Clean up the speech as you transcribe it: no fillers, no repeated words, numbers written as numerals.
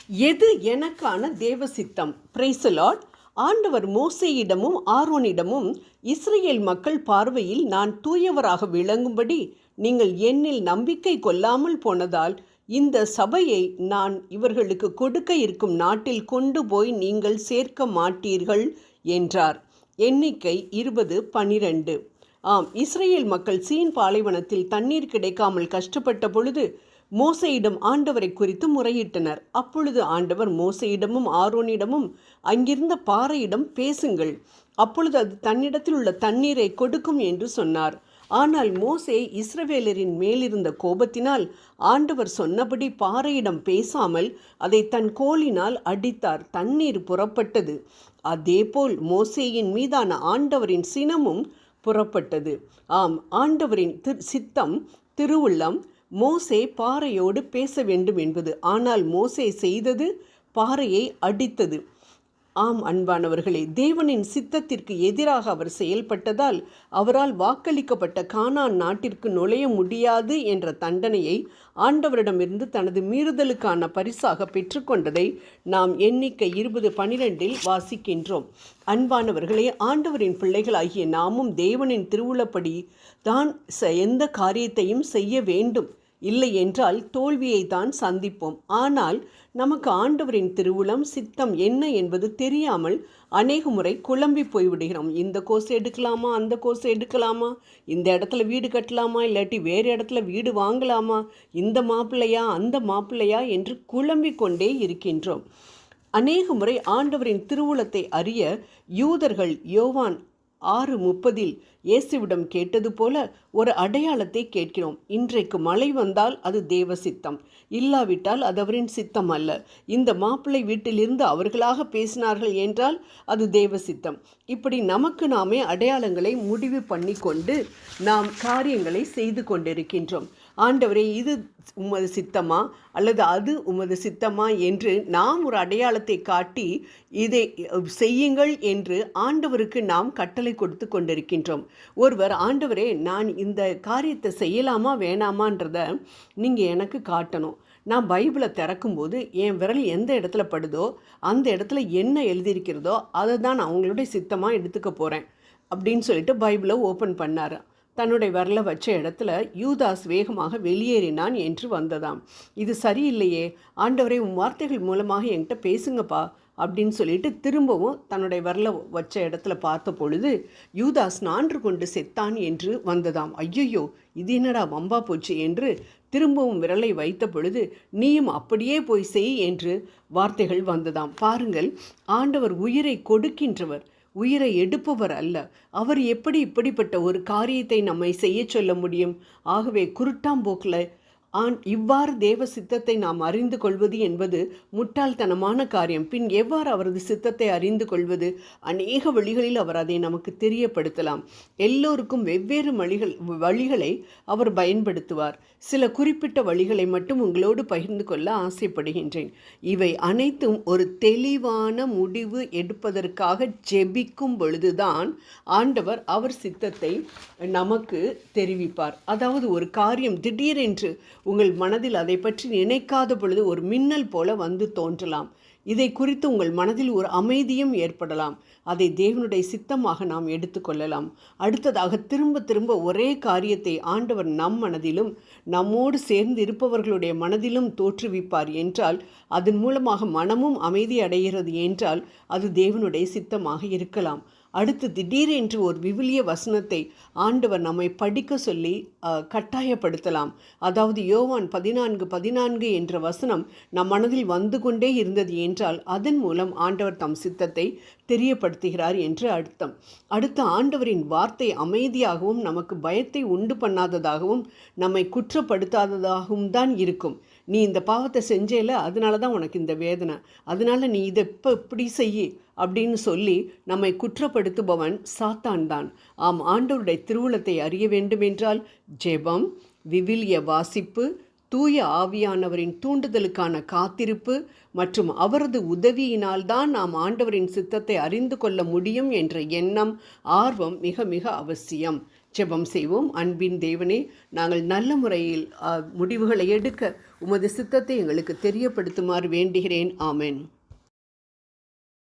எது எனக்கான தேவ சித்தம்? Praise the Lord. ஆண்டவர் மோசேயிடமும் ஆரோனிடமும், இஸ்ரேல் மக்கள் பார்வையில் நான் தூயவராக விளங்கும்படி நீங்கள் என்னில் நம்பிக்கை கொள்ளாமல் போனதால் இந்த சபையை நான் இவர்களுக்கு கொடுக்க இருக்கும் நாட்டில் கொண்டு போய் நீங்கள் சேர்க்க மாட்டீர்கள் என்றார். எண்ணிக்கை 20:12. ஆம், இஸ்ரேல் மக்கள் சீன் பாலைவனத்தில் தண்ணீர் கிடைக்காமல் கஷ்டப்பட்ட பொழுது மோசேயிடம் ஆண்டவரை குறித்து முறையிட்டனர். அப்பொழுது ஆண்டவர் மோசேயிடமும் ஆரோனிடமும், அங்கிருந்த பாறையிடம் பேசுங்கள், அப்பொழுது அது தன்னிடத்தில் உள்ள தண்ணீரை கொடுக்கும் என்று சொன்னார். ஆனால் மோசே இஸ்ரவேலரின் மேலிருந்த கோபத்தினால் ஆண்டவர் சொன்னபடி பாறையிடம் பேசாமல் அதை தன் கோலினால் அடித்தார். தண்ணீர் புறப்பட்டது. அதேபோல் மோசேயின் மீதான ஆண்டவரின் சினமும் புறப்பட்டது. ஆம், ஆண்டவரின் சித்தம், திருவுள்ளம் மோசே பாறையோடு பேச வேண்டும் என்பது. ஆனால் மோசே செய்தது பாறையை அடித்தது. ஆம் அன்பானவர்களே, தேவனின் சித்தத்திற்கு எதிராக அவர் செயல்பட்டதால் அவரால் வாக்களிக்கப்பட்ட கானான் நாட்டிற்கு நுழைய முடியாது என்ற தண்டனையை ஆண்டவரிடமிருந்து தனது மீறுதலுக்கான பரிசாக பெற்றுக்கொண்டதை நாம் எண்ணிக்கை 20:12 வாசிக்கின்றோம். அன்பானவர்களே, ஆண்டவரின் பிள்ளைகளாகிய நாமும் தேவனின் திருவுளப்படி தான் எந்த காரியத்தையும் செய்ய வேண்டும். இல்லை என்றால் தோல்வியை தான் சந்திப்போம். ஆனால் நமக்கு ஆண்டவரின் திருவுளம், சித்தம் என்ன என்பது தெரியாமல் அநேக முறை குழம்பி போய்விடுகிறோம். இந்த கோர்ஸ் எடுக்கலாமா, அந்த கோர்ஸ் எடுக்கலாமா, இந்த இடத்துல வீடு கட்டலாமா, இல்லாட்டி வேறு இடத்துல வீடு வாங்கலாமா, இந்த மாப்பிள்ளையா அந்த மாப்பிள்ளையா என்று குழம்பிக் கொண்டே இருக்கின்றோம். அநேக முறை ஆண்டவரின் திருவுளத்தை அறிய யூதர்கள் யோவான் 6:30 இயேசுவிடம் கேட்டது போல ஒரு அடையாளத்தை கேட்கிறோம். இன்றைக்கு மழை வந்தால் அது தேவ சித்தம், இல்லாவிட்டால் அது அவரின் சித்தம் அல்ல. இந்த மாப்பிள்ளை வீட்டிலிருந்து அவர்களாக பேசினார்கள் என்றால் அது தேவ சித்தம். இப்படி நமக்கு நாமே அடையாளங்களை முடிவு பண்ணி கொண்டு நாம் காரியங்களை செய்து கொண்டிருக்கின்றோம். ஆண்டவரே, இது உமது சித்தமா அல்லது அது உமது சித்தமா என்று நாம் ஒரு அடையாளத்தை காட்டி இதை செய்யுங்கள் என்று ஆண்டவருக்கு நாம் கட்டளை கொடுத்து கொண்டிருக்கின்றோம். ஒருவர், ஆண்டவரே, நான் இந்த காரியத்தை செய்யலாமா வேணாமான்றதை நீங்கள் எனக்கு காட்டணும். நான் பைபிளை திறக்கும்போது என் விரல் எந்த இடத்துல படுதோ அந்த இடத்துல என்ன எழுதியிருக்கிறதோ அதை தான் நான் அவங்களுடைய சித்தமாக எடுத்துக்க போகிறேன் அப்படின்னு சொல்லிட்டு பைபிளை ஓப்பன் பண்ணார். தன்னுடைய விரலை வச்ச இடத்துல யூதாஸ் வேகமாக வெளியேறினான் என்று வந்ததாம். இது சரியில்லையே, ஆண்டவரை உன் வார்த்தைகள் மூலமாக என்கிட்ட பேசுங்கப்பா அப்படின்னு சொல்லிட்டு திரும்பவும் தன்னுடைய விரலை வச்ச இடத்துல பார்த்த பொழுது யூதாஸ் நான்று கொண்டு செத்தான் என்று வந்ததாம். ஐயையோ, இது என்னடா வம்பா போச்சு என்று திரும்பவும் விரலை வைத்த பொழுது நீயும் அப்படியே போய் செய் என்று வார்த்தைகள் வந்ததாம். பாருங்கள், ஆண்டவர் உயிரை கொடுக்கின்றவர், உயிரை எடுப்பவர் அல்ல. அவர் எப்படி இப்படிப்பட்ட ஒரு காரியத்தை நம்மை செய்ய சொல்ல முடியும்? ஆகவே குருட்டாம்போக்கில் இவ்வாறு தேவ சித்தத்தை நாம் அறிந்து கொள்வது என்பது முட்டாள்தனமான காரியம். பின் எவ்வாறு அவரது சித்தத்தை அறிந்து கொள்வது? அநேக வழிகளில் அவர் அதை நமக்கு தெரியப்படுத்தலாம். எல்லோருக்கும் வெவ்வேறு வழிகளை அவர் பயன்படுத்துவார். சில குறிப்பிட்ட வழிகளை மட்டும் உங்களோடு பகிர்ந்து கொள்ள ஆசைப்படுகின்றேன். இவை அனைத்தும் ஒரு தெளிவான முடிவு எடுப்பதற்காக ஜெபிக்கும் பொழுதுதான் ஆண்டவர் அவர் சித்தத்தை நமக்கு தெரிவிப்பார். அதாவது ஒரு காரியம் திடீரென்று உங்கள் மனதில் அதை பற்றி நினைக்காத பொழுது ஒரு மின்னல் போல வந்து தோன்றலாம். இதை குறித்து உங்கள் மனதில் ஒரு அமைதியும் ஏற்படலாம். அதை தேவனுடைய சித்தமாக நாம் எடுத்துக்கொள்ளலாம். அடுத்ததாக திரும்ப திரும்ப ஒரே காரியத்தை ஆண்டவர் நம் மனதிலும் நம்மோடு சேர்ந்து இருப்பவர்களுடைய மனதிலும் தோற்றுவிப்பார் என்றால், அதன் மூலமாக மனமும் அமைதி அடைகிறது என்றால் அது தேவனுடைய சித்தமாக இருக்கலாம். அடுத்து திடீரென்று ஒரு விவிலிய வசனத்தை ஆண்டவர் நம்மை படிக்க சொல்லி கட்டாயப்படுத்தலாம். அதாவது யோவான் 14:14 என்ற வசனம் நம் மனதில் வந்து கொண்டே இருந்தது என்றால் அதன் மூலம் ஆண்டவர் தம் சித்தத்தை தெரியப்படுத்துகிறார் என்று அர்த்தம். அடுத்த ஆண்டவரின் வார்த்தை அமைதியாகவும் நமக்கு பயத்தை உண்டு பண்ணாததாகவும் நம்மை குற்றப்படுத்தாததாகவும் தான் இருக்கும். நீ இந்த பாவத்தை செஞ்சேல, அதனால தான் உனக்கு இந்த வேதனை, அதனால நீ இதை இப்படி செய்யி அப்படின்னு சொல்லி நம்மை குற்றப்படுத்துபவன் சாத்தான் தான். ஆம், ஆண்டவருடைய திருவுளத்தை அறிய வேண்டுமென்றால் ஜெபம், விவிலிய வாசிப்பு, தூய ஆவியானவரின் தூண்டுதலுக்கான காத்திருப்பு மற்றும் அவரது உதவியினால் தான் நாம் ஆண்டவரின் சித்தத்தை அறிந்து கொள்ள முடியும் என்ற எண்ணம், ஆர்வம் மிக மிக அவசியம். ஜெபம் செய்வோம். அன்பின் தேவனே, நாங்கள் நல்ல முறையில் முடிவுகளை எடுக்க உமது சித்தத்தை எங்களுக்கு தெரியப்படுத்துமாறு வேண்டுகிறேன். ஆமென்.